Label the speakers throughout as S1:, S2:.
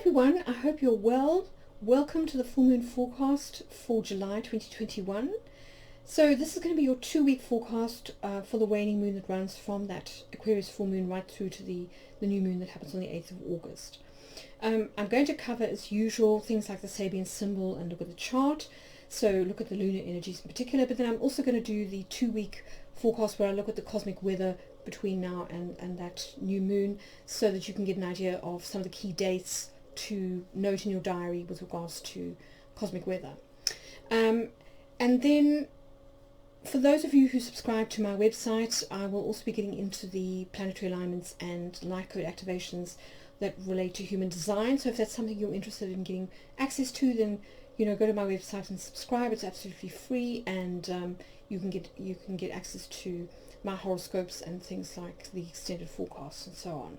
S1: everyone, I hope you're well. Welcome to the full moon forecast for July 2021. So this is going to be your 2-week forecast for the waning moon that runs from that Aquarius full moon right through to the new moon that happens on the 8th of August. I'm going to cover, as usual, things like the Sabian symbol and look at the chart. So look at the lunar energies in particular, but then I'm also going to do the 2-week forecast where I look at the cosmic weather between now and that new moon, so that you can get an idea of some of the key dates to note in your diary with regards to cosmic weather. And then for those of you who subscribe to my website, I will also be getting into the planetary alignments and light code activations that relate to human design. So if that's something you're interested in getting access to, then go to my website and subscribe. It's absolutely free, and you can get access to my horoscopes and things like the extended forecasts and so on.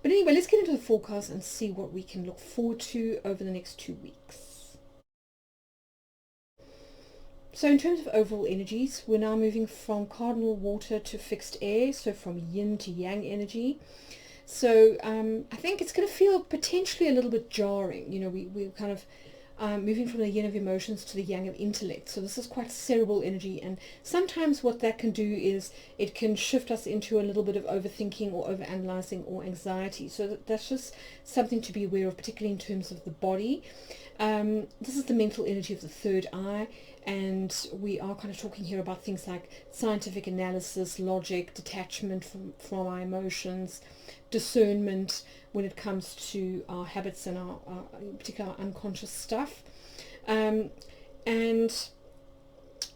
S1: But anyway, let's get into the forecast and see what we can look forward to over the next 2 weeks. So in terms of overall energies, we're now moving from cardinal water to fixed air, so from yin to yang energy. So I think it's going to feel potentially a little bit jarring. We're kind of moving from the yin of emotions to the yang of intellect. So this is quite cerebral energy, and sometimes what that can do is it can shift us into a little bit of overthinking or overanalyzing or anxiety. So that's just something to be aware of, particularly in terms of the body. This is the mental energy of the third eye, and we are kind of talking here about things like scientific analysis, logic, detachment from our emotions, discernment when it comes to our habits and our particular unconscious stuff. And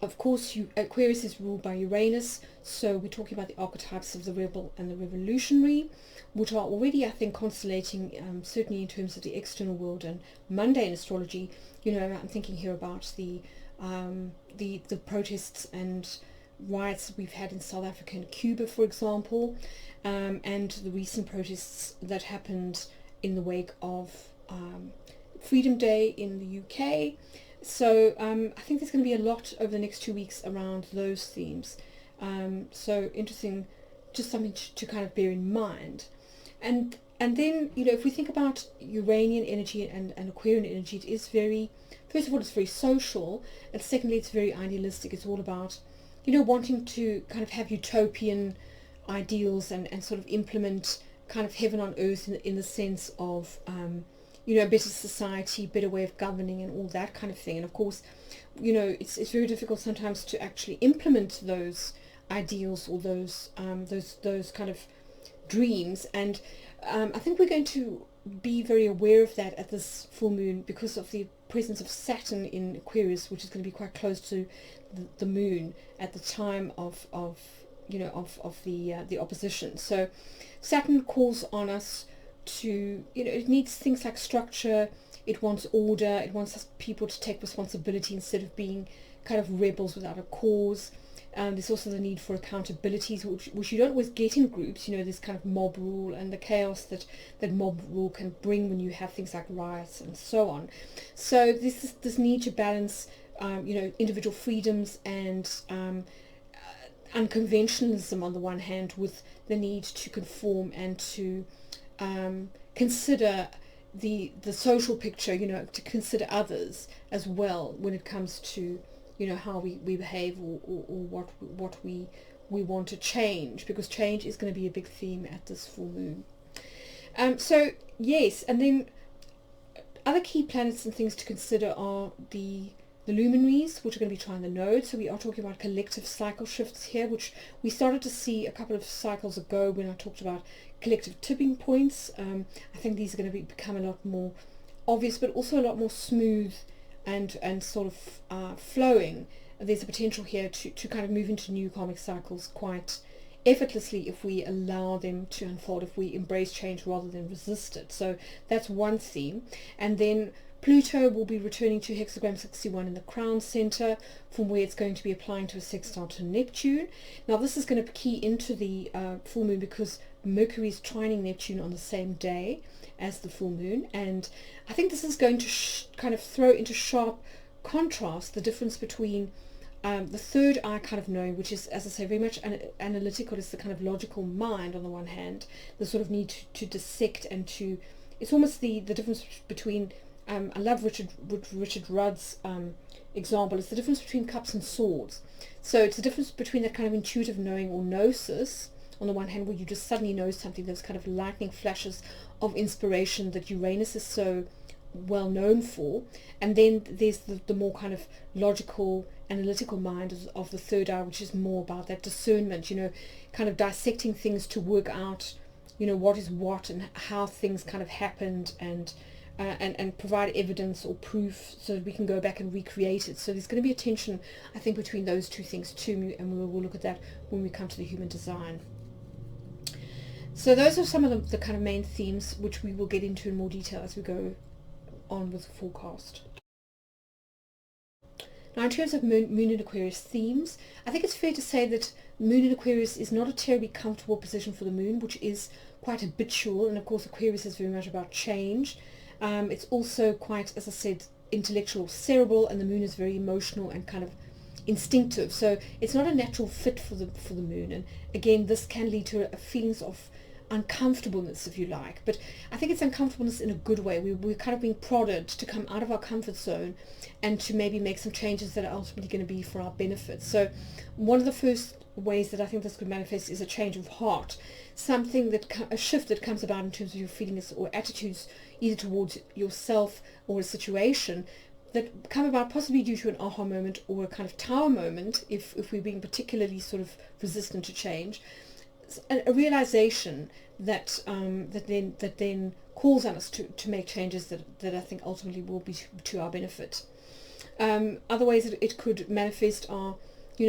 S1: of course, Aquarius is ruled by Uranus, so we're talking about the archetypes of the rebel and the revolutionary, which are already, I think, constellating, certainly in terms of the external world and mundane astrology. I'm thinking here about the protests and riots we've had in South Africa and Cuba, for example, and the recent protests that happened in the wake of Freedom Day in the UK. So I think there's going to be a lot over the next 2 weeks around those themes. So interesting, just something to kind of bear in mind. And then, if we think about Uranian energy and Aquarian energy, it is very, first of all, it's very social, and secondly, it's very idealistic. It's all about, wanting to kind of have utopian ideals and sort of implement kind of heaven on earth in the sense of, a better society, better way of governing and all that kind of thing. And of course, it's very difficult sometimes to actually implement those ideals or those kind of dreams. And I think we're going to be very aware of that at this full moon because of the presence of Saturn in Aquarius, which is going to be quite close to the moon at the time of the opposition. So Saturn calls on us to, it needs things like structure, it wants order, it wants people to take responsibility instead of being kind of rebels without a cause. There's also the need for accountabilities, which you don't always get in groups. This kind of mob rule and the chaos that mob rule can bring when you have things like riots and so on. So this need to balance, individual freedoms and unconventionalism on the one hand, with the need to conform and to consider the social picture, to consider others as well when it comes to how we behave or what we want to change, because change is going to be a big theme at this full moon. So yes, and then other key planets and things to consider are the luminaries, which are going to be trying the nodes. So we are talking about collective cycle shifts here, which we started to see a couple of cycles ago when I talked about collective tipping points. I think these are going to become a lot more obvious, but also a lot more smooth and sort of flowing. There's a potential here to kind of move into new karmic cycles quite effortlessly if we allow them to unfold, if we embrace change rather than resist it. So that's one theme. And then Pluto will be returning to hexagram 61 in the crown center, from where it's going to be applying to a sextile to Neptune. Now this is going to key into the full moon because Mercury is trining Neptune on the same day as the full moon, and I think this is going to kind of throw into sharp contrast the difference between the third eye kind of knowing, which is, as I say, very much analytical. It's the kind of logical mind on the one hand, the sort of need to dissect and to it's almost the difference between, I love Richard Rudd's example. It's the difference between cups and swords. So it's the difference between that kind of intuitive knowing or gnosis on the one hand, where you just suddenly know something, those kind of lightning flashes of inspiration that Uranus is so well known for, and then there's the more kind of logical, analytical mind of the third eye, which is more about that discernment, kind of dissecting things to work out, what is what and how things kind of happened, and provide evidence or proof so that we can go back and recreate it. So there's going to be a tension, I think, between those two things too, and we'll look at that when we come to the human design. So those are some of the kind of main themes, which we will get into in more detail as we go on with the forecast. Now, in terms of Moon in Aquarius themes, I think it's fair to say that Moon in Aquarius is not a terribly comfortable position for the Moon, which is quite habitual, and of course Aquarius is very much about change. It's also quite, as I said, intellectual, cerebral, and the Moon is very emotional and kind of instinctive. So it's not a natural fit for the Moon, and again, this can lead to a feelings of uncomfortableness, if you like, but I think it's uncomfortableness in a good way. We're kind of being prodded to come out of our comfort zone and to maybe make some changes that are ultimately going to be for our benefit. So one of the first ways that I think this could manifest is a change of heart, a shift that comes about in terms of your feelings or attitudes, either towards yourself or a situation, that come about possibly due to an aha moment or a kind of tower moment, if we're being particularly sort of resistant to change. A realization that then calls on us to make changes that I think ultimately will be to our benefit. Other ways that it could manifest are,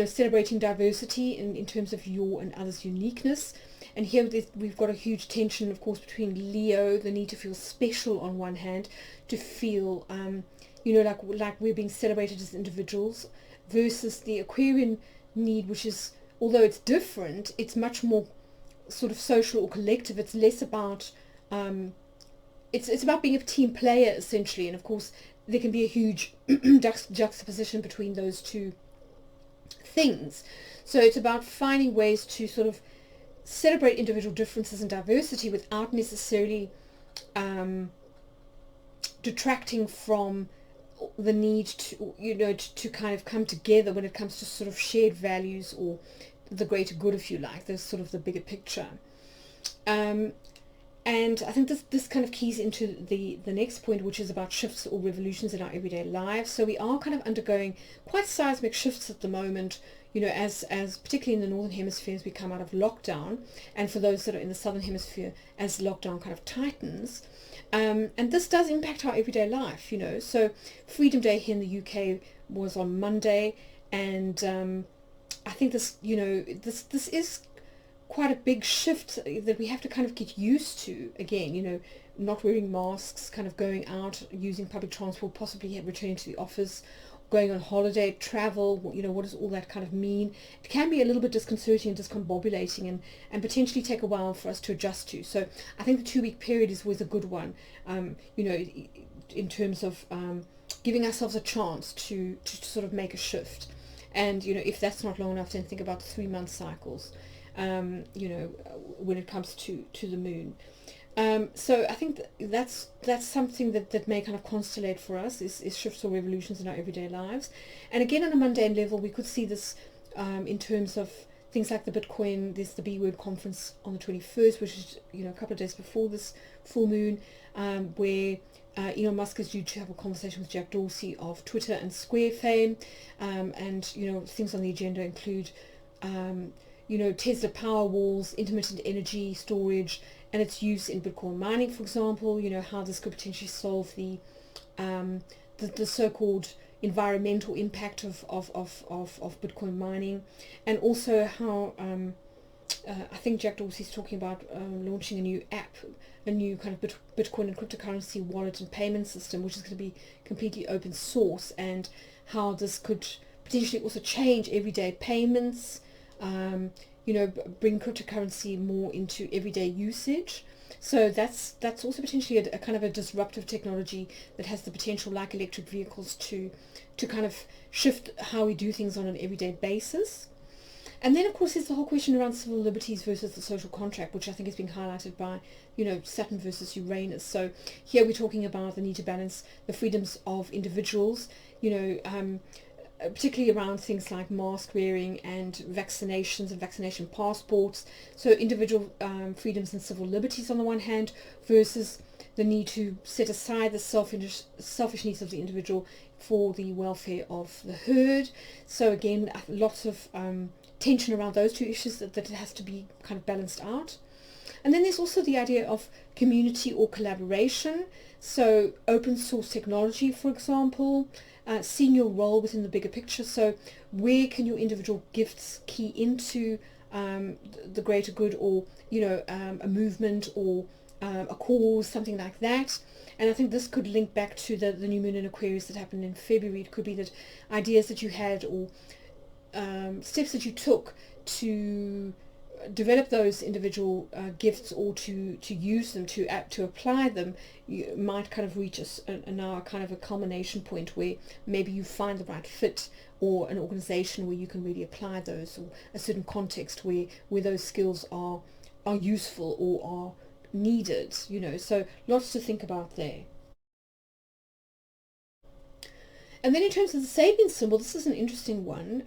S1: celebrating diversity in terms of your and others' uniqueness. And here we've got a huge tension, of course, between Leo, the need to feel special on one hand, to feel, like we're being celebrated as individuals, versus the Aquarian need, which is, although it's different, it's much more sort of social or collective. It's less about, it's about being a team player, essentially. And of course, there can be a huge juxtaposition between those two things. So it's about finding ways to sort of celebrate individual differences and diversity without necessarily detracting from the need to kind of come together when it comes to sort of shared values or the greater good, if you like. There's sort of the bigger picture. And I think this kind of keys into the next point, which is about shifts or revolutions in our everyday lives. So we are kind of undergoing quite seismic shifts at the moment, as particularly in the northern hemisphere, as we come out of lockdown, and for those that are in the southern hemisphere, as lockdown kind of tightens. And this does impact our everyday life, So Freedom Day here in the UK was on Monday, and I think this is quite a big shift that we have to kind of get used to again, not wearing masks, kind of going out, using public transport, possibly returning to the office, going on holiday, travel, what does all that kind of mean? It can be a little bit disconcerting and discombobulating, and potentially take a while for us to adjust to. So I think the 2-week period is always a good one, in terms of giving ourselves a chance to sort of make a shift. And, if that's not long enough, then think about the 3-month cycles, when it comes to the Moon. So I think that's something that may kind of constellate for us, is shifts or revolutions in our everyday lives. And again, on a mundane level, we could see this in terms of things like the Bitcoin. There's the B Word conference on the 21st, which is, a couple of days before this full moon, where Elon Musk is due to have a conversation with Jack Dorsey of Twitter and Square fame, and things on the agenda include Tesla Power Walls, intermittent energy storage, and its use in Bitcoin mining, for example. How this could potentially solve the so-called environmental impact of Bitcoin mining, and also how I think Jack Dorsey's talking about launching a new app, a new kind of Bitcoin and cryptocurrency wallet and payment system, which is going to be completely open source, and how this could potentially also change everyday payments, bring cryptocurrency more into everyday usage. So that's also potentially a kind of a disruptive technology that has the potential, like electric vehicles, to kind of shift how we do things on an everyday basis. And then, of course, there's the whole question around civil liberties versus the social contract, which I think is being highlighted by, Saturn versus Uranus. So here we're talking about the need to balance the freedoms of individuals, particularly around things like mask wearing and vaccinations and vaccination passports. So individual freedoms and civil liberties on the one hand versus the need to set aside the selfish needs of the individual for the welfare of the herd. So again, lots of tension around those two issues that it has to be kind of balanced out. And then there's also the idea of community or collaboration. So open source technology, for example, seeing your role within the bigger picture. So where can your individual gifts key into the greater good, or a movement or a cause, something like that. And I think this could link back to the new moon in Aquarius that happened in February. It could be that ideas that you had, or steps that you took to develop those individual gifts, or to use them, to apply them, you might kind of reach now kind of a culmination point where maybe you find the right fit, or an organization where you can really apply those, or a certain context where those skills are useful or are needed, so lots to think about there. And then in terms of the Sabian symbol, this is an interesting one.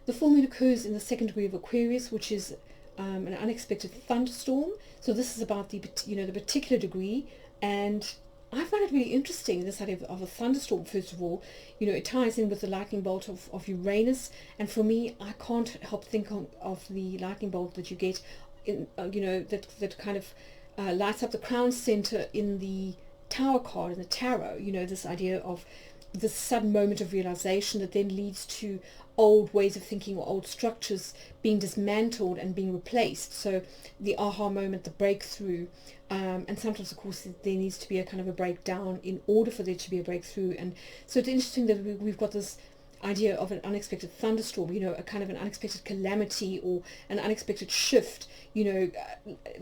S1: The full moon occurs in the second degree of Aquarius, which is an unexpected thunderstorm. So this is about the particular degree, and I find it really interesting, this idea of a thunderstorm. First of all, it ties in with the lightning bolt of Uranus, and for me, I can't help think of the lightning bolt that you get in, that kind of lights up the crown center in the Tower card in the tarot. This idea of this sudden moment of realization that then leads to old ways of thinking or old structures being dismantled and being replaced. So the aha moment, the breakthrough, and sometimes of course there needs to be a kind of a breakdown in order for there to be a breakthrough. And so it's interesting that we've got this idea of an unexpected thunderstorm, a kind of an unexpected calamity or an unexpected shift,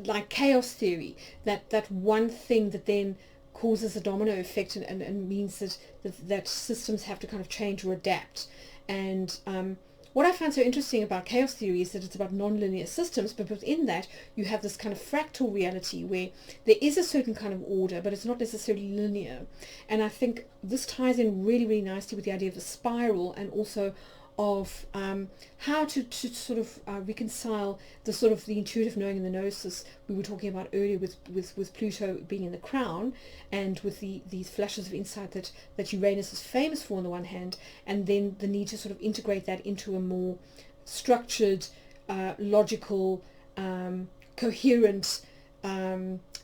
S1: like chaos theory, that one thing that then causes a domino effect and means that systems have to kind of change or adapt. And what I find so interesting about chaos theory is that it's about non-linear systems, but within that you have this kind of fractal reality where there is a certain kind of order, but it's not necessarily linear. And I think this ties in really, really nicely with the idea of the spiral, and also of how to sort of reconcile the sort of the intuitive knowing and the gnosis we were talking about earlier with Pluto being in the crown, and with these flashes of insight that Uranus is famous for on the one hand, and then the need to sort of integrate that into a more structured, logical, coherent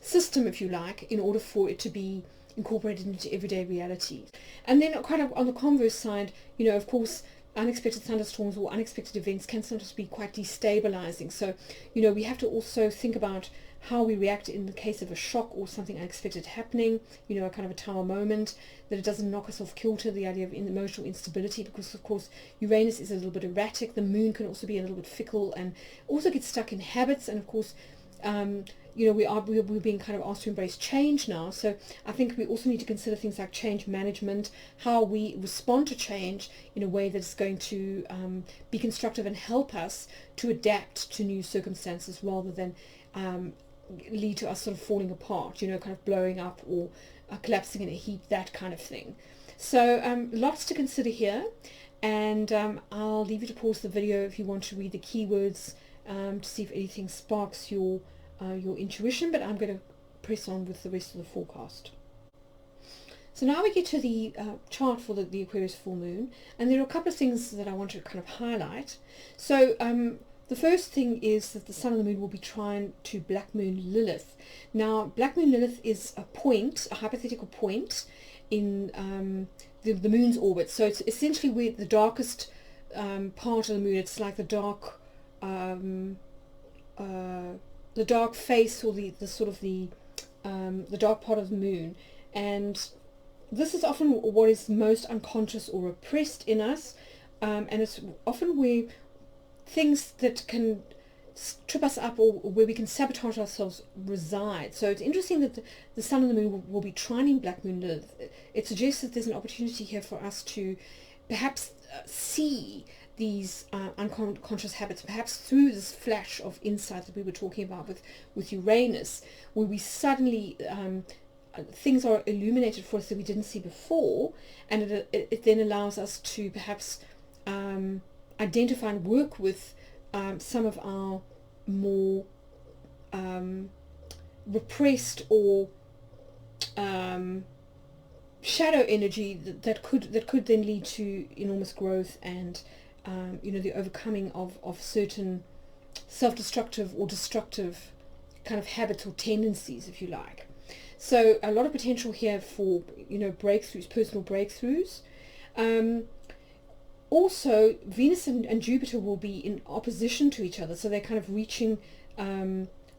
S1: system, if you like, in order for it to be incorporated into everyday reality. And then kind of on the converse side, of course, unexpected thunderstorms or unexpected events can sometimes be quite destabilizing. So, we have to also think about how we react in the case of a shock or something unexpected happening, a kind of a tower moment, that it doesn't knock us off kilter, the idea of emotional instability, because of course Uranus is a little bit erratic. The moon can also be a little bit fickle and also get stuck in habits. And of course, we're being kind of asked to embrace change now. So I think we also need to consider things like change management, how we respond to change in a way that's going to be constructive and help us to adapt to new circumstances, rather than lead to us sort of falling apart, kind of blowing up or collapsing in a heap, that kind of thing. So lots to consider here, and I'll leave you to pause the video if you want to read the keywords to see if anything sparks your intuition, but I'm going to press on with the rest of the forecast. So now we get to the chart for the Aquarius full moon, and there are a couple of things that I want to kind of highlight. So the first thing is that the sun and the moon will be trine to black moon Lilith. Now black moon Lilith is a hypothetical point in the moon's orbit. So it's essentially where the darkest part of the moon, it's like the dark face, or the sort of the dark part of the moon. And this is often what is most unconscious or repressed in us, and it's often where things that can trip us up, or where we can sabotage ourselves, reside. So it's interesting that the sun and the moon will be trining black moon Lilith. It suggests that there's an opportunity here for us to perhaps see these unconscious habits, perhaps through this flash of insight that we were talking about with Uranus, where we suddenly things are illuminated for us that we didn't see before, and it then allows us to perhaps identify and work with some of our more repressed or shadow energy that could then lead to enormous growth and the overcoming of certain self-destructive or destructive kind of habits or tendencies, if you like. So a lot of potential here for breakthroughs, personal breakthroughs. Also, Venus and Jupiter will be in opposition to each other, so they're kind of reaching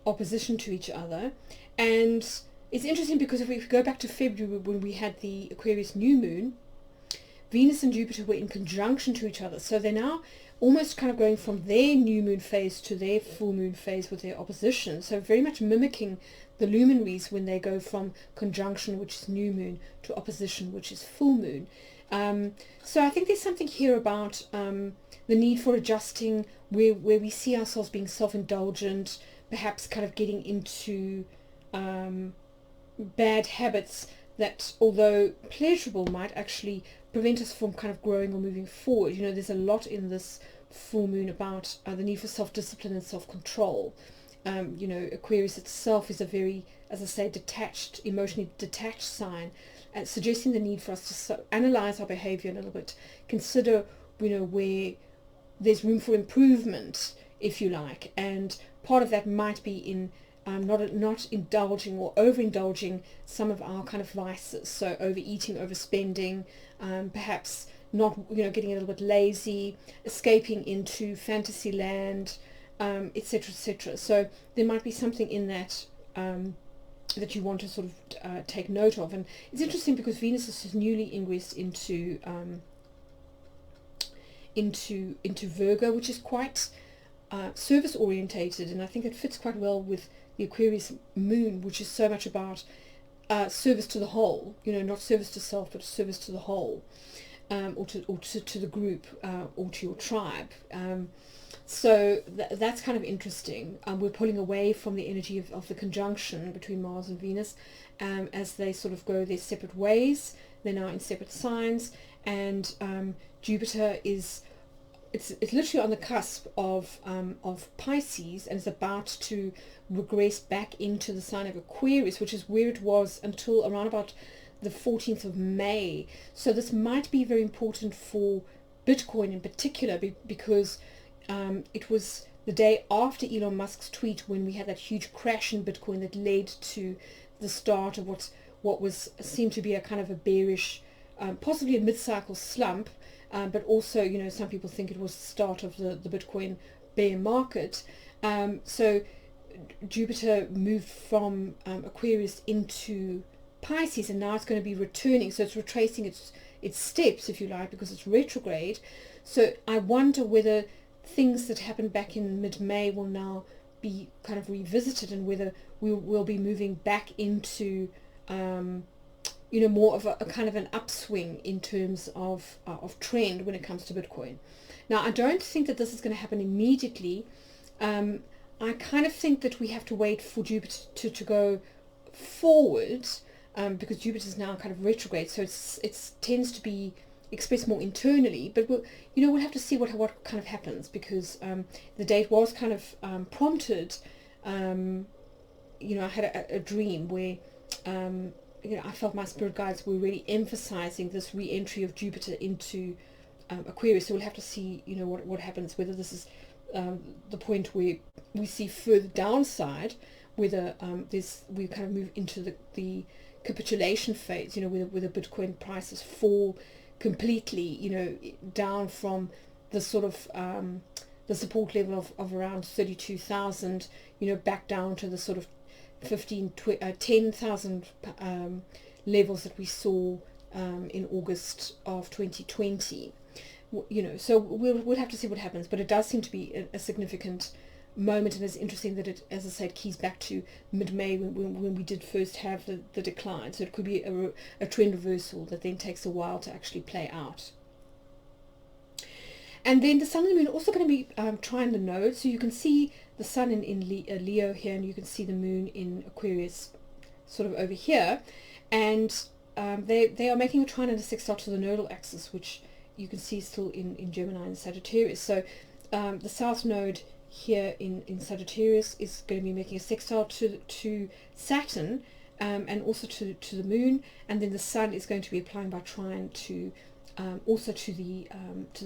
S1: opposition to each other. And it's interesting because if we go back to February when we had the Aquarius new moon, Venus and Jupiter were in conjunction to each other. So they're now almost kind of going from their new moon phase to their full moon phase with their opposition. So very much mimicking the luminaries when they go from conjunction, which is new moon, to opposition, which is full moon. So I think there's something here about the need for adjusting where we see ourselves being self-indulgent, perhaps kind of getting into bad habits that, although pleasurable, might actually prevent us from kind of growing or moving forward. There's a lot in this full moon about the need for self-discipline and self-control. Aquarius itself is a very, as I say, detached, emotionally detached sign, and suggesting the need for us to analyze our behavior a little bit, consider, where there's room for improvement, if you like, and part of that might be in not indulging or overindulging some of our kind of vices, so overeating, overspending, perhaps not, getting a little bit lazy, escaping into fantasy land, etc., etc. So there might be something in that that you want to sort of take note of. And it's interesting because Venus is just newly ingressed into Virgo, which is quite service orientated, and I think it fits quite well with the Aquarius moon, which is so much about service to the whole, not service to self, but service to the whole, or to the group, or to your tribe. So that's kind of interesting. We're pulling away from the energy of the conjunction between Mars and Venus as they sort of go their separate ways. They're now in separate signs, and Jupiter is it's literally on the cusp of Pisces, and is about to regress back into the sign of Aquarius, which is where it was until around about the 14th of May. So this might be very important for Bitcoin in particular, because it was the day after Elon Musk's tweet when we had that huge crash in Bitcoin that led to the start of what was seemed to be a kind of a bearish, possibly a mid-cycle slump, but also, some people think it was the start of the Bitcoin bear market. So Jupiter moved from Aquarius into Pisces, and now it's going to be returning. So it's retracing its steps, if you like, because it's retrograde. So I wonder whether things that happened back in mid-May will now be kind of revisited, and whether we will be moving back into more of a kind of an upswing in terms of trend when it comes to Bitcoin. Now, I don't think that this is going to happen immediately. I kind of think that we have to wait for Jupiter to go forward, because Jupiter is now kind of retrograde, so it tends to be expressed more internally. But we'll have to see what kind of happens, because the date was kind of prompted. I had a dream where I felt my spirit guides were really emphasizing this re-entry of Jupiter into Aquarius. So we'll have to see, what happens, whether this is the point where we see further downside, whether we kind of move into the capitulation phase, where the Bitcoin prices fall completely, down from the sort of the support level of around 32,000, back down to the sort of 10,000 levels that we saw in August of 2020. So we'll have to see what happens, but it does seem to be a significant moment, and it's interesting that it, as I said, keys back to mid-May when we did first have the decline. So it could be a trend reversal that then takes a while to actually play out. And then the sun and the moon are also going to be trying the node. So you can see the sun in Leo here, and you can see the moon in Aquarius sort of over here. And they are making a trine and a sextile to the nodal axis, which you can see still in Gemini and Sagittarius. So the south node here in Sagittarius is going to be making a sextile to Saturn, and also to the moon, and then the sun is going to be applying by trine to also to the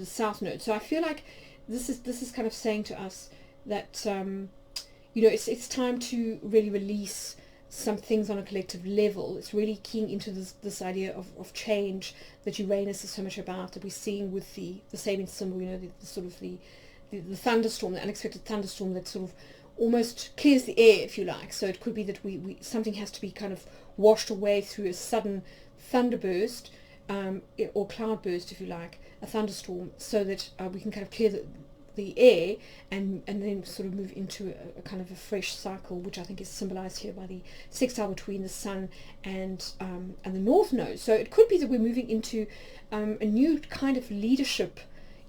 S1: south node. So I feel like this is kind of saying to us that it's time to really release some things on a collective level. It's really keying into this idea of change that Uranus is so much about, that we're seeing with the Sabian symbol, the sort of the thunderstorm, the unexpected thunderstorm that sort of almost clears the air, if you like. So it could be that we something has to be kind of washed away through a sudden thunderburst, or cloudburst, if you like, a thunderstorm, so that we can kind of clear the air and then sort of move into a kind of a fresh cycle, which I think is symbolized here by the sextile between the sun and the north node. So it could be that we're moving into a new kind of leadership,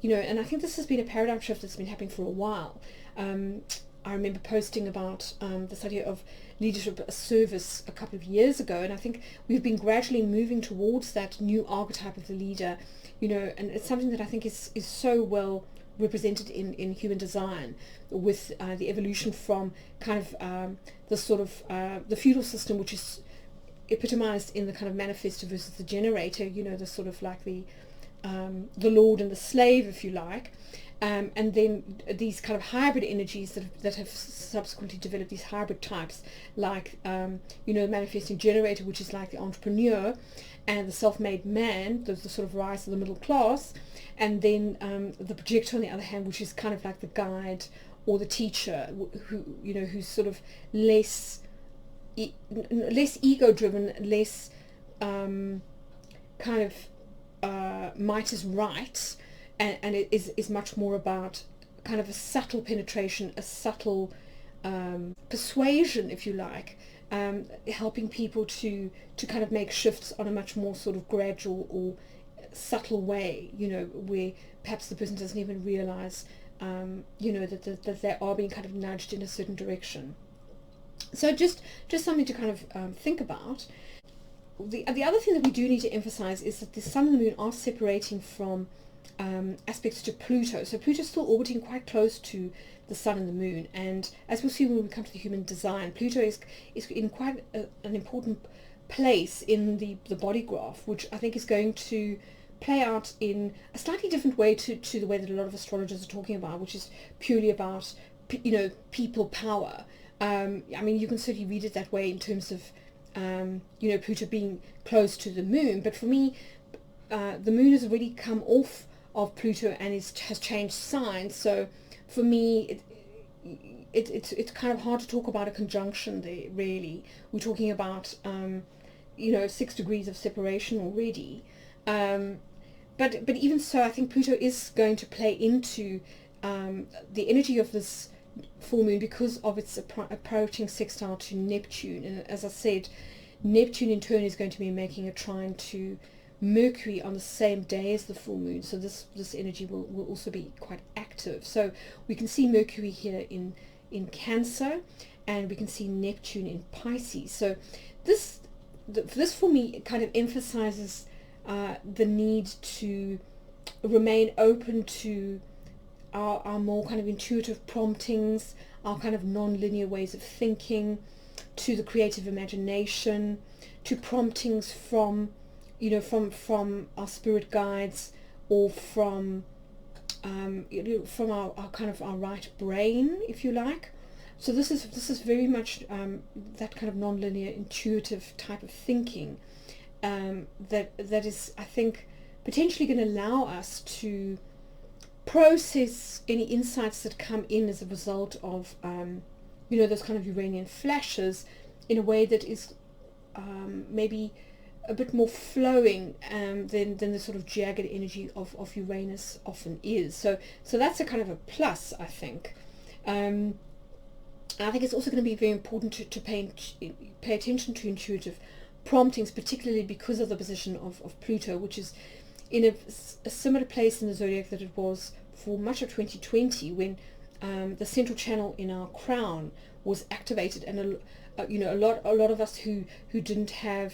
S1: and I think this has been a paradigm shift that's been happening for a while. I remember posting about this idea of leadership service a couple of years ago, and I think we've been gradually moving towards that new archetype of the leader, and it's something that I think is so well represented in human design, with the evolution from kind of the sort of the feudal system, which is epitomized in the kind of manifestor versus the generator, the sort of like the lord and the slave, if you like. And then these kind of hybrid energies that have subsequently developed, these hybrid types, like the manifesting generator, which is like the entrepreneur, and the self-made man, the sort of rise of the middle class, and then the projector on the other hand, which is kind of like the guide or the teacher, who's sort of less ego driven, less kind of might is right. And it is much more about kind of a subtle penetration, a subtle persuasion, if you like, helping people to kind of make shifts on a much more sort of gradual or subtle way, where perhaps the person doesn't even realize, that they are being kind of nudged in a certain direction. So just something to kind of think about. The other thing that we do need to emphasize is that the sun and the moon are separating from aspects to Pluto. So Pluto is still orbiting quite close to the sun and the moon, and as we'll see when we come to the human design, Pluto is in quite an important place in the body graph, which I think is going to play out in a slightly different way to the way that a lot of astrologers are talking about, which is purely about people power. I mean, you can certainly read it that way in terms of Pluto being close to the moon, but for me, the moon has already come off of Pluto and has changed signs. So for me, it's kind of hard to talk about a conjunction there. Really, we're talking about 6 degrees of separation already. But even so, I think Pluto is going to play into the energy of this full moon because of its approaching sextile to Neptune. And as I said, Neptune in turn is going to be making a trine to Mercury on the same day as the full moon. So this energy will also be quite active. So we can see Mercury here in Cancer, and we can see Neptune in Pisces. So this for me kind of emphasizes the need to remain open to our more kind of intuitive promptings, our kind of non-linear ways of thinking, to the creative imagination, to promptings from our spirit guides, or from our kind of our right brain, if you like. So this is very much that kind of non-linear intuitive type of thinking that is, I think, potentially going to allow us to process any insights that come in as a result of those kind of Uranian flashes in a way that is maybe a bit more flowing than the sort of jagged energy of Uranus often is. So that's a kind of a plus, I think. I think it's also going to be very important to pay attention to intuitive promptings, particularly because of the position of Pluto, which is in a similar place in the zodiac that it was for much of 2020 when the central channel in our crown was activated, and a lot of us who didn't have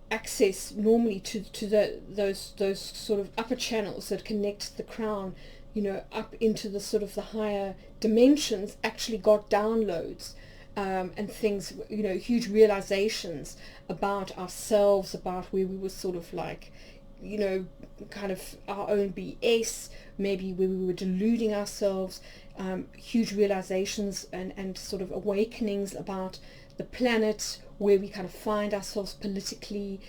S1: access normally to those sort of upper channels that connect the crown, up into the sort of the higher dimensions, actually got downloads and things, huge realizations about ourselves, about where we were sort of like, kind of our own BS, maybe where we were deluding ourselves, huge realizations and sort of awakenings about the planet, where we kind of find ourselves politically,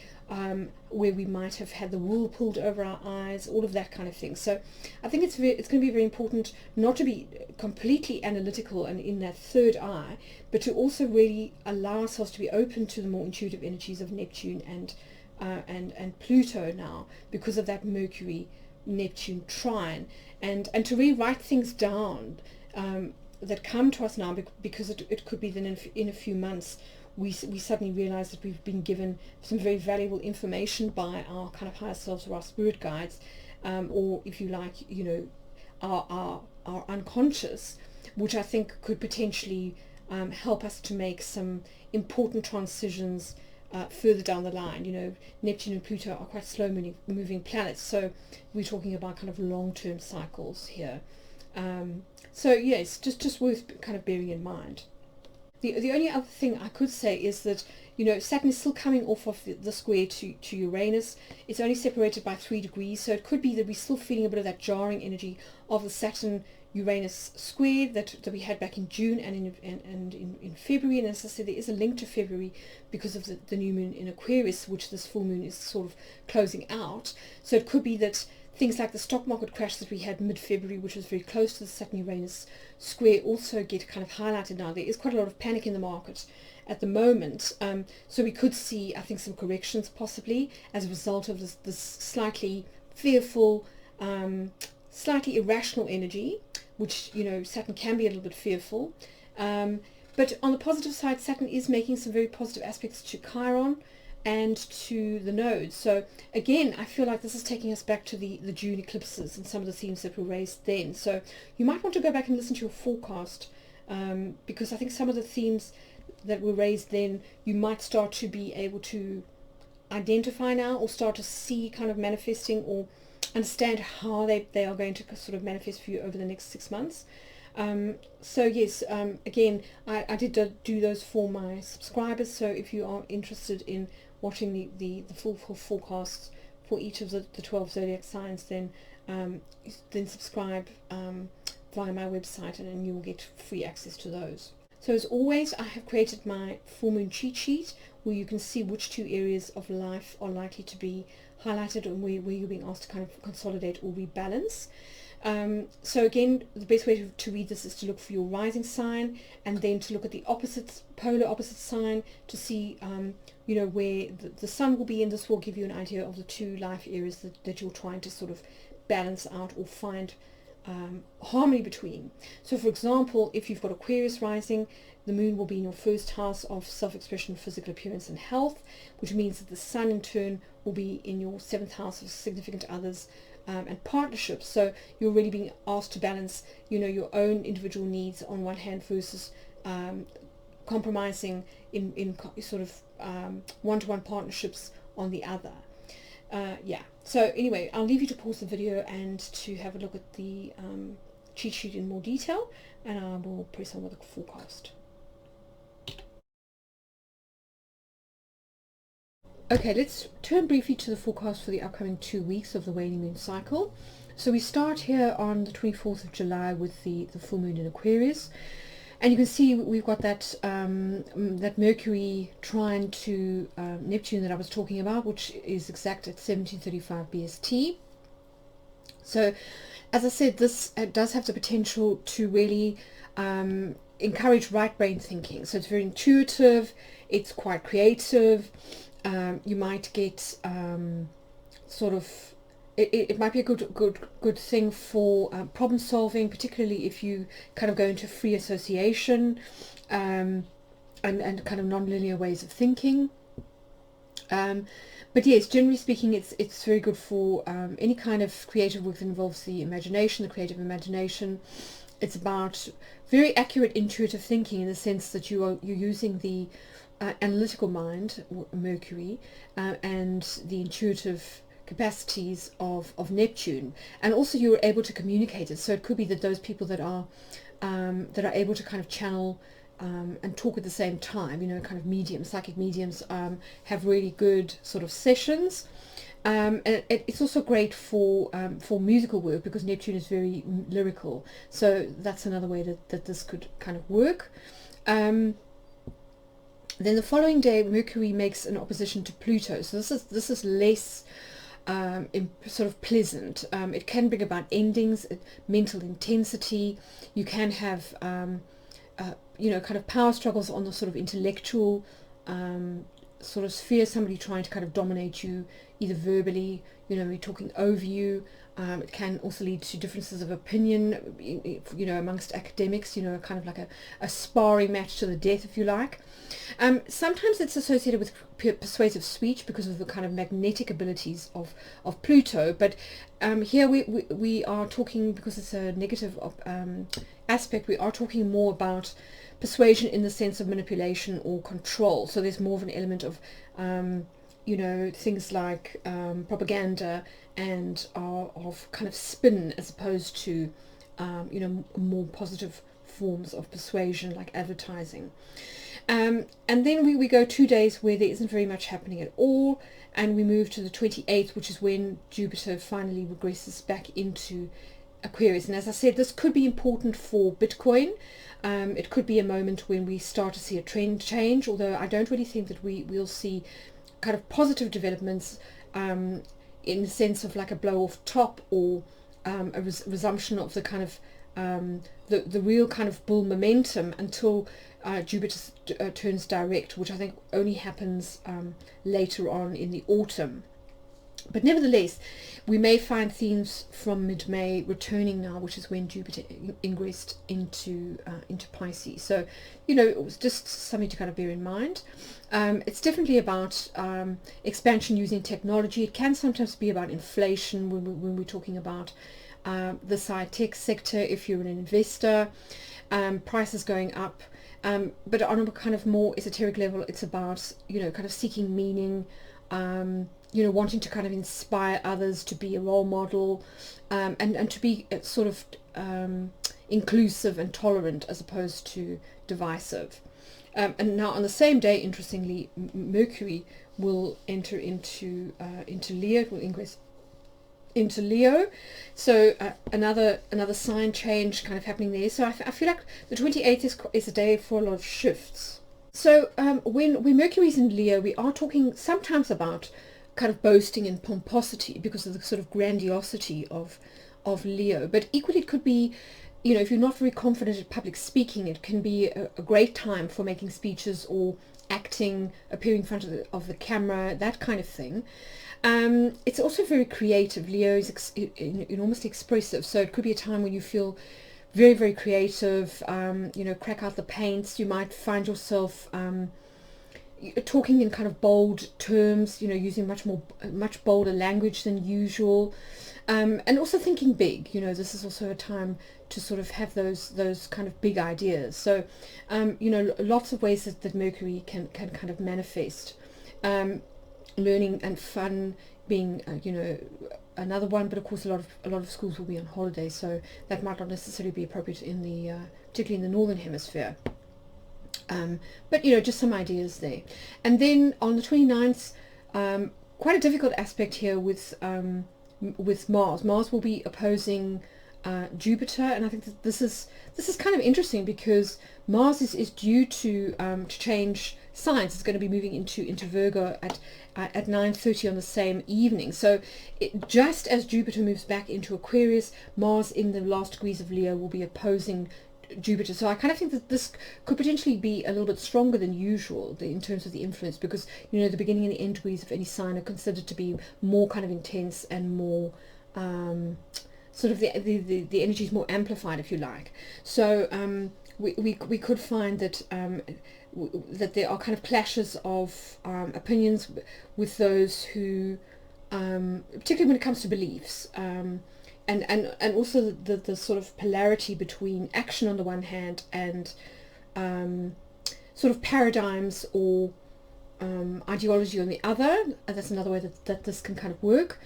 S1: where we might have had the wool pulled over our eyes, all of that kind of thing. So I think it's going to be very important not to be completely analytical and in that third eye, but to also really allow ourselves to be open to the more intuitive energies of Neptune and Pluto now, because of that Mercury Neptune trine, and to really write things down that come to us now, because it could be that in a few months we suddenly realize that we've been given some very valuable information by our kind of higher selves or our spirit guides, or if you like, our unconscious, which I think could potentially help us to make some important transitions further down the line. Neptune and Pluto are quite slow moving planets, so we're talking about kind of long-term cycles here. So yes, just worth kind of bearing in mind. The only other thing I could say is that Saturn is still coming off of the square to Uranus. It's only separated by 3 degrees, so it could be that we're still feeling a bit of that jarring energy of the Saturn Uranus square that we had back in June and in February. And as I said, there is a link to February because of the new moon in Aquarius, which this full moon is sort of closing out. So it could be that things like the stock market crash that we had mid-February, which was very close to the Saturn-Uranus square, also get kind of highlighted now. There is quite a lot of panic in the market at the moment. So we could see, I think, some corrections possibly as a result of this slightly fearful, slightly irrational energy, which, Saturn can be a little bit fearful. But on the positive side, Saturn is making some very positive aspects to Chiron and to the nodes. So again, I feel like this is taking us back to the June eclipses and some of the themes that were raised then. So you might want to go back and listen to your forecast, because I think some of the themes that were raised then, you might start to be able to identify now, or start to see kind of manifesting, or understand how they are going to sort of manifest for you over the next 6 months. So yes, again, I did do those for my subscribers, so if you are interested in watching the full forecasts for each of the 12 zodiac signs, then subscribe via my website, and you will get free access to those. So as always, I have created my full moon cheat sheet where you can see which 2 areas of life are likely to be highlighted, and where you're being asked to kind of consolidate or rebalance. So again, the best way to read this is to look for your rising sign, and then to look at the polar opposite sign to see where the sun will be, and this will give you an idea of the 2 life areas that you're trying to sort of balance out or find harmony between. So for example, if you've got Aquarius rising, the moon will be in your first house of self-expression, physical appearance and health, which means that the sun in turn will be in your 7th house of significant others and partnerships. So you're really being asked to balance your own individual needs on one hand versus compromising in sort of one-to-one partnerships on the other. So anyway, I'll leave you to pause the video and to have a look at the cheat sheet in more detail, and I will press on with the forecast. Okay, let's turn briefly to the forecast for the upcoming 2 weeks of the waning moon cycle. So we start here on the 24th of July with the full moon in Aquarius. And you can see we've got that that Mercury trine to Neptune that I was talking about, which is exact at 1735 BST. So, as I said, this does have the potential to really encourage right brain thinking. So it's very intuitive, it's quite creative. You might get sort of, it might be a good thing for problem solving, particularly if you kind of go into free association and kind of non-linear ways of thinking. But yes, generally speaking, it's very good for any kind of creative work that involves the imagination, the creative imagination. It's about very accurate intuitive thinking in the sense that you're using the analytical mind, Mercury, and the intuitive capacities of Neptune, and also you're able to communicate it. So it could be that those people that are able to kind of channel and talk at the same time, kind of mediums, psychic mediums, have really good sort of sessions. And it's also great for musical work because Neptune is very lyrical. So that's another way that this could kind of work. Then the following day, Mercury makes an opposition to Pluto. So this is less sort of pleasant. It can bring about endings, mental intensity. You can have kind of power struggles on the sort of intellectual sort of sphere, somebody trying to kind of dominate you either verbally, talking over you. It can also lead to differences of opinion, amongst academics, kind of like a sparring match to the death, if you like. Sometimes it's associated with persuasive speech because of the kind of magnetic abilities of Pluto, but here we are talking, because it's a negative aspect, we are talking more about persuasion in the sense of manipulation or control. So there's more of an element of things like propaganda and of kind of spin, as opposed to more positive forms of persuasion like advertising. And then we go 2 days where there isn't very much happening at all, and we move to the 28th, which is when Jupiter finally regresses back into Aquarius. And as I said, this could be important for Bitcoin. It could be a moment when we start to see a trend change, although I don't really think that we'll see kind of positive developments in the sense of like a blow off top or a resumption of the kind of the real kind of bull momentum until Jupiter turns direct, which I think only happens later on in the autumn. But nevertheless, we may find themes from mid-May returning now, which is when Jupiter ingressed into Pisces. So, it was just something to kind of bear in mind. It's definitely about expansion using technology. It can sometimes be about inflation when we're talking about the sci-tech sector, if you're an investor, prices going up. But on a kind of more esoteric level, it's about, kind of seeking meaning, wanting to kind of inspire others to be a role model, and to be sort of inclusive and tolerant as opposed to divisive. And now on the same day, interestingly, Mercury will enter into Leo. It will ingress into Leo, so another sign change kind of happening there. So I feel like the 28th is a day for a lot of shifts. So when Mercury is in Leo, we are talking sometimes about kind of boasting and pomposity because of the sort of grandiosity of Leo, but equally it could be, if you're not very confident at public speaking, it can be a great time for making speeches or acting, appearing in front of the camera, that kind of thing. It's also very creative. Leo is enormously expressive, so it could be a time when you feel very, very creative, crack out the paints. You might find yourself talking in kind of bold terms, using much bolder language than usual, and also thinking big. This is also a time to sort of have those kind of big ideas. So, lots of ways that Mercury can kind of manifest. Learning and fun being, another one, but of course a lot of schools will be on holiday, so that might not necessarily be appropriate in the particularly in the northern hemisphere. But just some ideas there. And then on the 29th, quite a difficult aspect here with Mars. Mars will be opposing Jupiter, and I think that this is kind of interesting because Mars is due to change signs. It's going to be moving into Virgo at 9:30 on the same evening. So just as Jupiter moves back into Aquarius, Mars in the last degrees of Leo will be opposing Jupiter. So I kind of think that this could potentially be a little bit stronger than usual in terms of the influence, because the beginning and the end degrees of any sign are considered to be more kind of intense and more sort of the energy is more amplified, if you like. So we could find that that there are kind of clashes of opinions with those who, particularly when it comes to beliefs, and also the sort of polarity between action on the one hand and sort of paradigms or ideology on the other. That's another way that this can kind of work.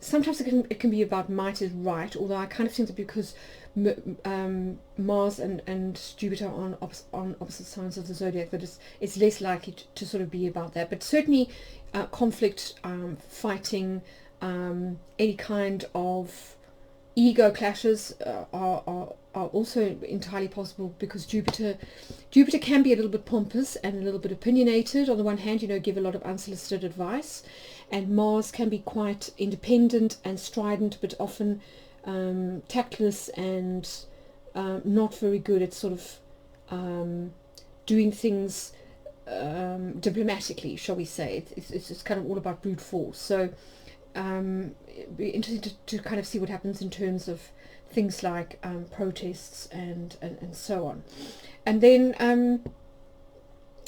S1: Sometimes it can be about might is right, although I kind of think that because Mars and Jupiter are on opposite signs of the zodiac, that it's less likely to sort of be about that. But certainly conflict, fighting, any kind of ego clashes are also entirely possible, because Jupiter can be a little bit pompous and a little bit opinionated on the one hand, give a lot of unsolicited advice, and Mars can be quite independent and strident, but often tactless and not very good at sort of doing things diplomatically, shall we say. It's just kind of all about brute force. So it'd be interesting to kind of see what happens in terms of things like protests and so on. And then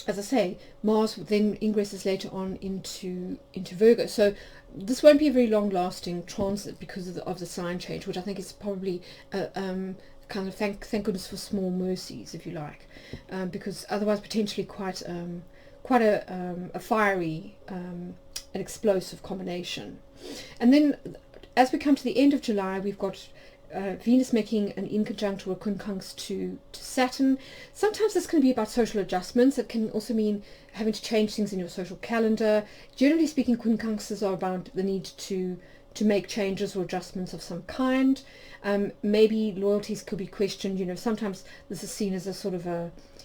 S1: as I say, Mars then ingresses later on into Virgo. So this won't be a very long-lasting transit because of the sign change, which I think is probably kind of thank goodness for small mercies, if you like, because otherwise potentially quite a fiery and explosive combination. And then as we come to the end of July, we've got Venus making an inconjunct or a quincunx to Saturn. Sometimes this can be about social adjustments. It can also mean having to change things in your social calendar. Generally speaking, quincunxes are about the need to make changes or adjustments of some kind. Maybe loyalties could be questioned. Sometimes this is seen as a sort of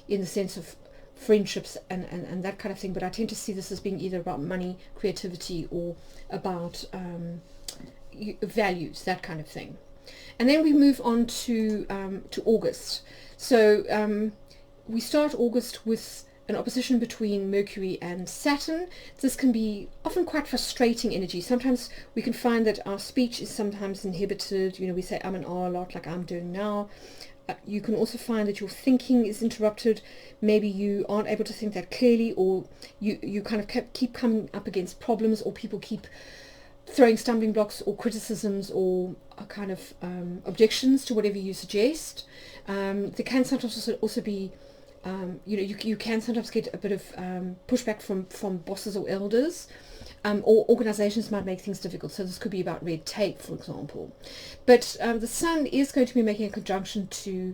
S1: in the sense of friendships and that kind of thing, but I tend to see this as being either about money, creativity, or about values, that kind of thing. And then we move on to August. So we start August with an opposition between Mercury and Saturn. This can be often quite frustrating energy. Sometimes we can find that our speech is sometimes inhibited. We say and a lot, like I'm doing now. You can also find that your thinking is interrupted. Maybe you aren't able to think that clearly, or you kind of keep coming up against problems, or people keep throwing stumbling blocks or criticisms or kind of objections to whatever you suggest. There can sometimes also be, you can sometimes get a bit of pushback from bosses or elders, or organizations might make things difficult. So this could be about red tape, for example. But the Sun is going to be making a conjunction to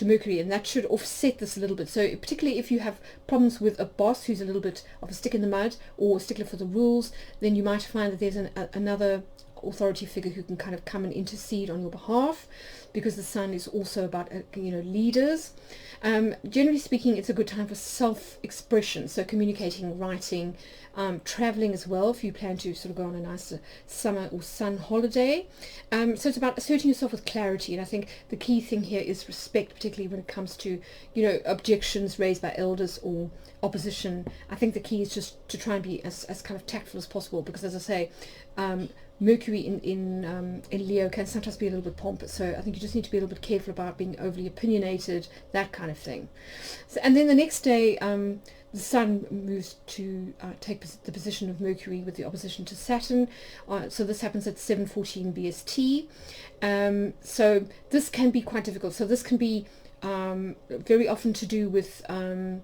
S1: Mercury, and that should offset this a little bit. So particularly if you have problems with a boss who's a little bit of a stick in the mud or a stickler for the rules, then you might find that there's another authority figure who can kind of come and intercede on your behalf, because the Sun is also about leaders. Generally speaking, it's a good time for self-expression, so communicating, writing, traveling as well, if you plan to sort of go on a nice summer or sun holiday. So it's about asserting yourself with clarity, and I think the key thing here is respect, particularly when it comes to objections raised by elders or opposition. I think the key is just to try and be as kind of tactful as possible, because as I say, Mercury in Leo can sometimes be a little bit pompous, so I think you just need to be a little bit careful about being overly opinionated, that kind of thing. So, and then the next day, the Sun moves to take the position of Mercury with the opposition to Saturn. So this happens at 7:14 BST. So this can be quite difficult. So this can be very often to do with kind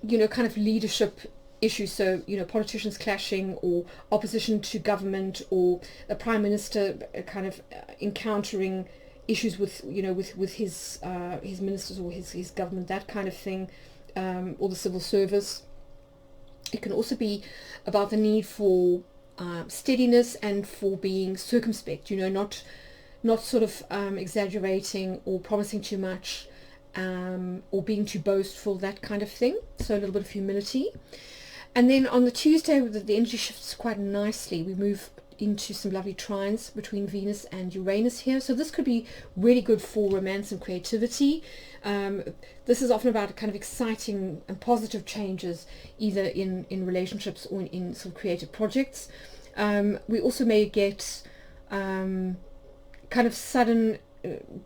S1: of leadership issues, so politicians clashing, or opposition to government, or a prime minister kind of encountering issues with his ministers or his government, that kind of thing, or the civil service. It can also be about the need for steadiness and for being circumspect, not sort of exaggerating or promising too much, or being too boastful, that kind of thing. So a little bit of humility. And then on the Tuesday, the energy shifts quite nicely. We move into some lovely trines between Venus and Uranus here. So this could be really good for romance and creativity. This is often about kind of exciting and positive changes, either in relationships or in some creative projects. We also may get kind of sudden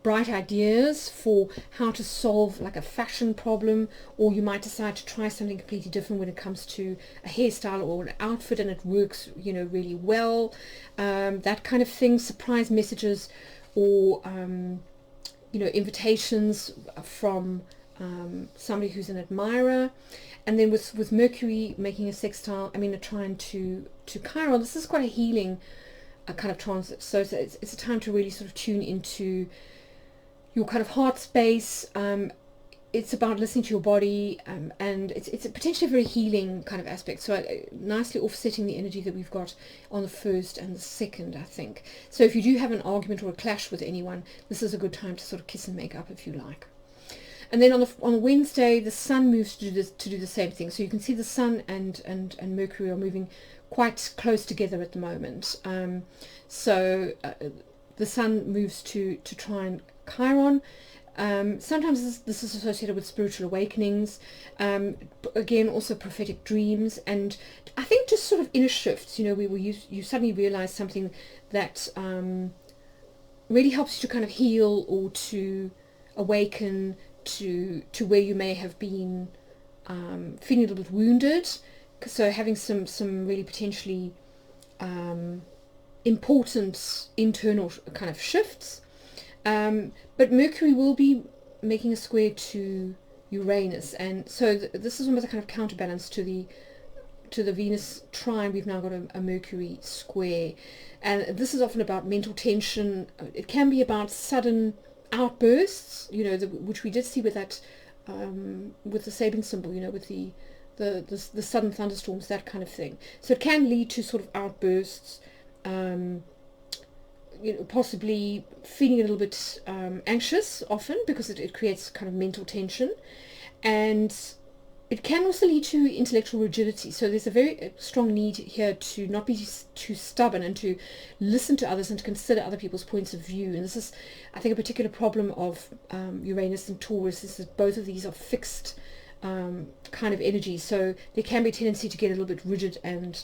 S1: bright ideas for how to solve like a fashion problem, or you might decide to try something completely different when it comes to a hairstyle or an outfit, and it works, you know, really well. That kind of thing. Surprise messages, or you know, invitations from somebody who's an admirer. And then with Mercury making a sextile, I mean, a trine to Chiron, this is quite a healing kind of transit. So it's a time to really sort of tune into your kind of heart space. It's about listening to your body, and it's a potentially a very healing kind of aspect. So nicely offsetting the energy that we've got on the 1st and the 2nd, I think. So if you do have an argument or a clash with anyone, this is a good time to sort of kiss and make up, if you like. And then on the Wednesday, the Sun moves to do the same thing. So you can see the Sun and Mercury are moving quite close together at the moment. So the Sun moves to trine Chiron. Sometimes this is associated with spiritual awakenings. Again, also prophetic dreams, and I think just sort of inner shifts. You know, where you suddenly realize something that really helps you to kind of heal or to awaken to where you may have been feeling a little bit wounded. So having some really potentially important internal kind of shifts. But Mercury will be making a square to Uranus, and so this is almost a kind of counterbalance to the Venus trine. We've now got a Mercury square, and this is often about mental tension. It can be about sudden outbursts, you know, which we did see with that with the Sabian symbol, you know, with the sudden thunderstorms, that kind of thing. So it can lead to sort of outbursts, you know, possibly feeling a little bit anxious often, because it creates kind of mental tension, and it can also lead to intellectual rigidity. So there's a very strong need here to not be too stubborn, and to listen to others and to consider other people's points of view. And this is, I think, a particular problem of Uranus and Taurus, is that both of these are fixed kind of energy. So there can be a tendency to get a little bit rigid and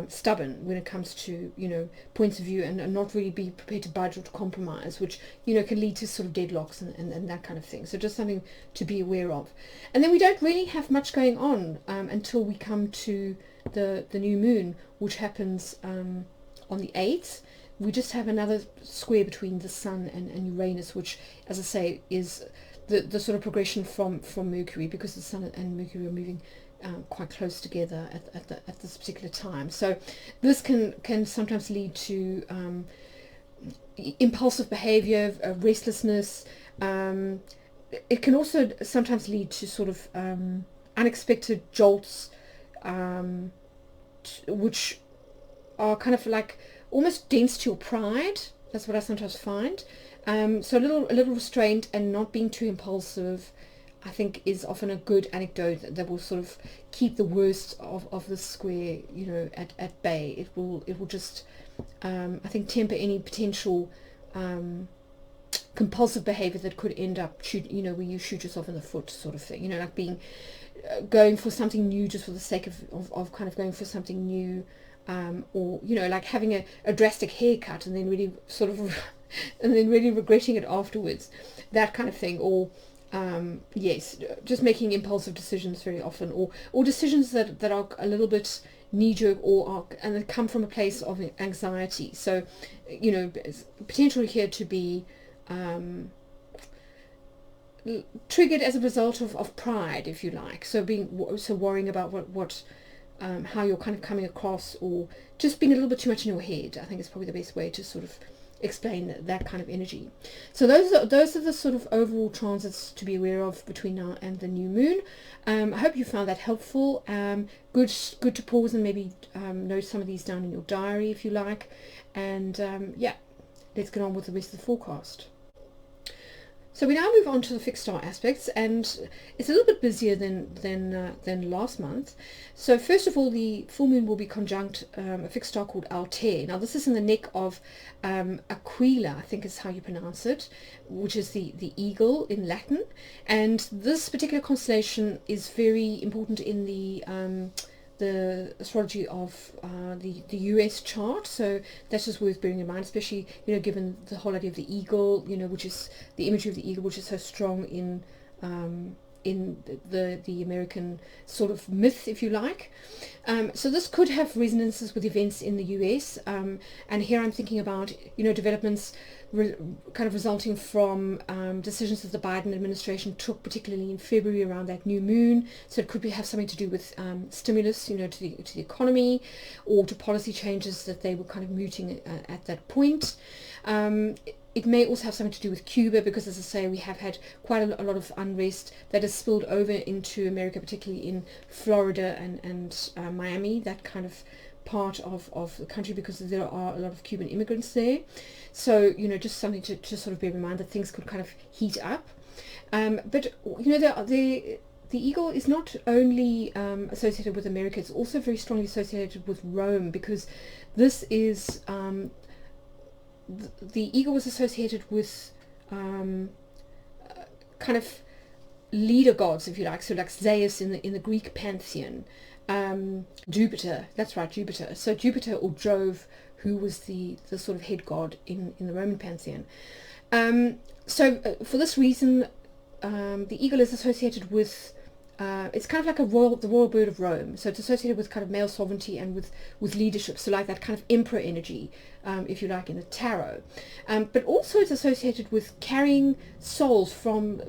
S1: stubborn when it comes to, you know, points of view, and not really be prepared to budge or to compromise, which, you know, can lead to sort of deadlocks and that kind of thing. So just something to be aware of. And then we don't really have much going on until we come to the new moon, which happens on the 8th. We just have another square between the Sun and Uranus, which, as I say, is the sort of progression from Mercury, because the Sun and Mercury are moving quite close together at this particular time. So this can sometimes lead to impulsive behavior, restlessness. It can also sometimes lead to sort of unexpected jolts, which are kind of like almost dense to your pride. That's what I sometimes find. So a little restraint and not being too impulsive, I think, is often a good anecdote that will sort of keep the worst of the square, you know, at bay. It will just I think temper any potential compulsive behavior that could end up you know, where you shoot yourself in the foot, sort of thing. You know, like being going for something new just for the sake of kind of going for something new, or, you know, like having a drastic haircut and then really sort of and then really regretting it afterwards, that kind of thing. Or yes, just making impulsive decisions very often, or decisions that are a little bit knee-jerk, and that come from a place of anxiety. So, you know, potentially here to be triggered as a result of pride, if you like. So worrying about what how you're kind of coming across, or just being a little bit too much in your head, I think is probably the best way to sort of explain that kind of energy. So those are the sort of overall transits to be aware of between now and the new moon. I hope you found that helpful. Good to pause and maybe note some of these down in your diary, if you like. And yeah, let's get on with the rest of the forecast. So we now move on to the fixed star aspects, and it's a little bit busier than last month. So first of all, the full moon will be conjunct a fixed star called Altair. Now this is in the neck of Aquila, I think is how you pronounce it, which is the eagle in Latin. And this particular constellation is very important in the the astrology of the US chart. So that's just worth bearing in mind, especially, given the whole idea of the eagle, which is the imagery of the eagle, which is so strong in the American sort of myth, if you like. So this could have resonances with events in the US, and here I'm thinking about developments kind of resulting from decisions that the Biden administration took, particularly in February around that new moon. So it could have something to do with stimulus, to the economy, or to policy changes that they were kind of mooting at that point. It may also have something to do with Cuba, because, as I say, we have had quite a lot of unrest that has spilled over into America, particularly in Florida and Miami, that kind of part of the country, because there are a lot of Cuban immigrants there. So, just something to sort of bear in mind, that things could kind of heat up. But, the eagle is not only associated with America, it's also very strongly associated with Rome, because this is... the eagle was associated with kind of leader gods, if you like, so like Zeus in the Greek pantheon, Jupiter, that's right, Jupiter. So Jupiter, or Jove, who was the sort of head god in the Roman pantheon. For this reason, the eagle is associated with it's kind of like the royal bird of Rome. So it's associated with kind of male sovereignty and with leadership. So like that kind of emperor energy, if you like, in the tarot. But also it's associated with carrying souls from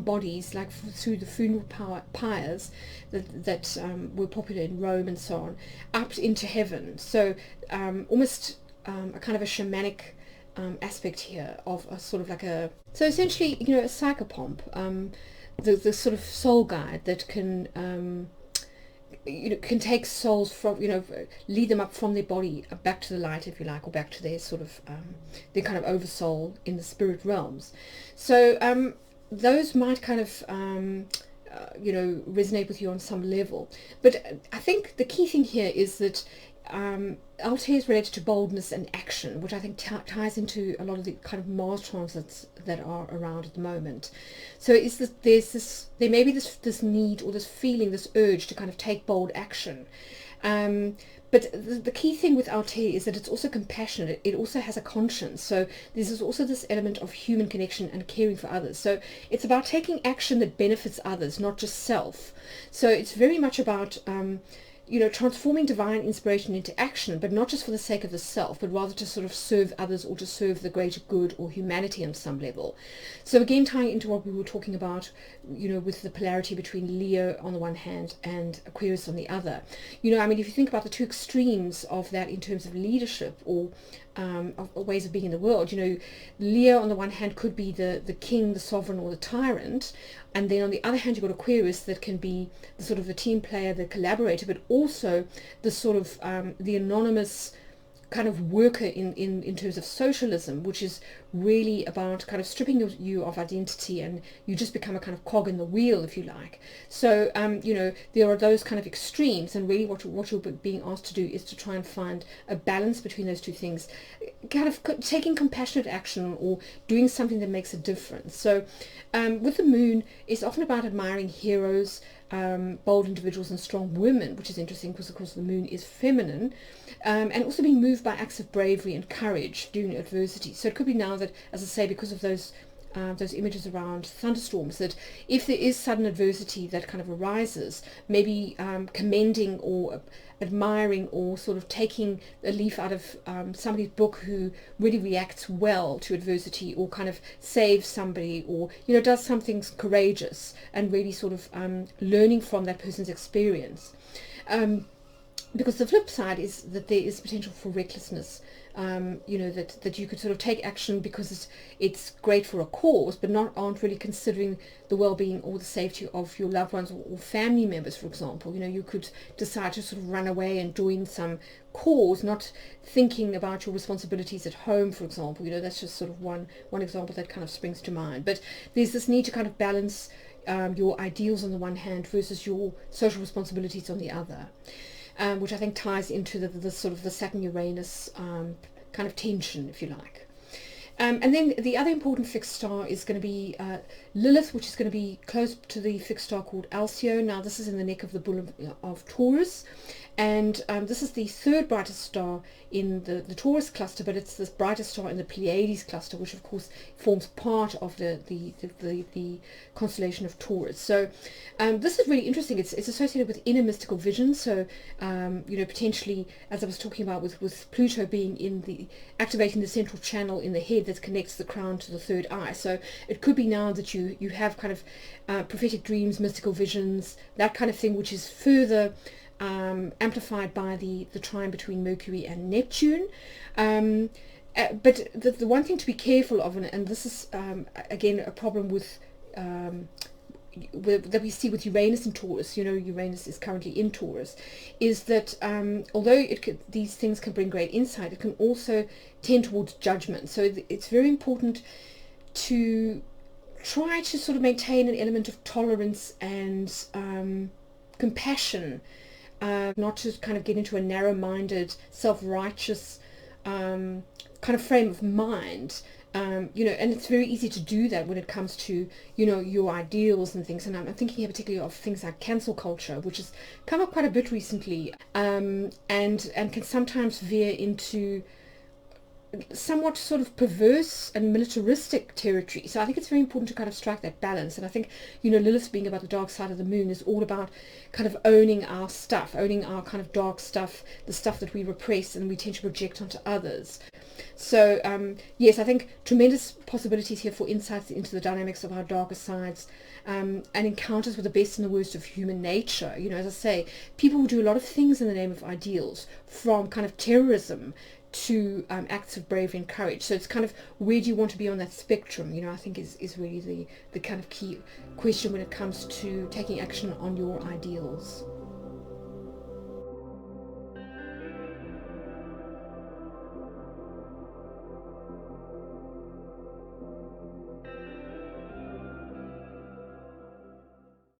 S1: bodies, like through the funeral pyres that were popular in Rome and so on, up into heaven. So almost a kind of a shamanic aspect here of a sort of like so essentially, a psychopomp. The sort of soul guide that can can take souls from, lead them up from their body back to the light, if you like, or back to their sort of their kind of oversoul in the spirit realms. So those might kind of resonate with you on some level. But I think the key thing here is that Altair is related to boldness and action, which I think ties into a lot of the kind of Mars transits that are around at the moment. So there may be this need, or this feeling, this urge to kind of take bold action. But the key thing with Altair is that it's also compassionate. It also has a conscience. So there's also this element of human connection and caring for others. So it's about taking action that benefits others, not just self. So it's very much about transforming divine inspiration into action, but not just for the sake of the self, but rather to sort of serve others, or to serve the greater good or humanity on some level. So again, tying into what we were talking about, with the polarity between Leo on the one hand and Aquarius on the other. If you think about the two extremes of that in terms of leadership, or of ways of being in the world, Leo on the one hand could be the king, the sovereign, or the tyrant, and then on the other hand you've got Aquarius that can be the sort of the team player, the collaborator, but also the sort of the anonymous kind of worker in terms of socialism, which is really about kind of stripping you of identity, and you just become a kind of cog in the wheel, if you like. So there are those kind of extremes, and really what you're being asked to do is to try and find a balance between those two things, kind of taking compassionate action, or doing something that makes a difference. So with the moon, it's often about admiring heroes, bold individuals and strong women, which is interesting because of course the moon is feminine, and also being moved by acts of bravery and courage during adversity. So it could be now that, as I say, because of those images around thunderstorms, that if there is sudden adversity that kind of arises, maybe commending or admiring, or sort of taking a leaf out of somebody's book who really reacts well to adversity, or kind of saves somebody, or does something courageous, and really sort of learning from that person's experience. Because the flip side is that there is potential for recklessness, that you could sort of take action because it's great for a cause, but aren't really considering the well-being or the safety of your loved ones or family members, for example. You could decide to sort of run away and join some cause, not thinking about your responsibilities at home, for example. That's just sort of one example that kind of springs to mind. But there's this need to kind of balance your ideals on the one hand versus your social responsibilities on the other. Which I think ties into the sort of the Saturn-Uranus kind of tension, if you like. And then the other important fixed star is going to be Lilith, which is going to be close to the fixed star called Alceo. Now this is in the neck of the bull of Taurus, and this is the third brightest star in the Taurus cluster, but it's the brightest star in the Pleiades cluster, which of course forms part of the constellation of Taurus. So this is really interesting. It's associated with inner mystical vision. So potentially, as I was talking about with Pluto being activating the central channel in the head that connects the crown to the third eye. So it could be now that you have kind of prophetic dreams, mystical visions, that kind of thing, which is further amplified by the trine between Mercury and Neptune. But the one thing to be careful of, and this is again a problem with that we see with Uranus and Taurus. Uranus is currently in Taurus, is that although these things can bring great insight, it can also tend towards judgment. So it's very important to try to sort of maintain an element of tolerance and compassion, not to kind of get into a narrow-minded, self-righteous kind of frame of mind. And it's very easy to do that when it comes to, your ideals and things. And I'm thinking here particularly of things like cancel culture, which has come up quite a bit recently, and can sometimes veer into somewhat sort of perverse and militaristic territory. So I think it's very important to kind of strike that balance. And I think, Lilith being about the dark side of the moon is all about kind of owning our stuff, owning our kind of dark stuff, the stuff that we repress and we tend to project onto others. So yes, I think tremendous possibilities here for insights into the dynamics of our darker sides, and encounters with the best and the worst of human nature. As I say, people will do a lot of things in the name of ideals, from kind of terrorism to acts of bravery and courage. So it's kind of, where do you want to be on that spectrum? I think is really the kind of key question when it comes to taking action on your ideals.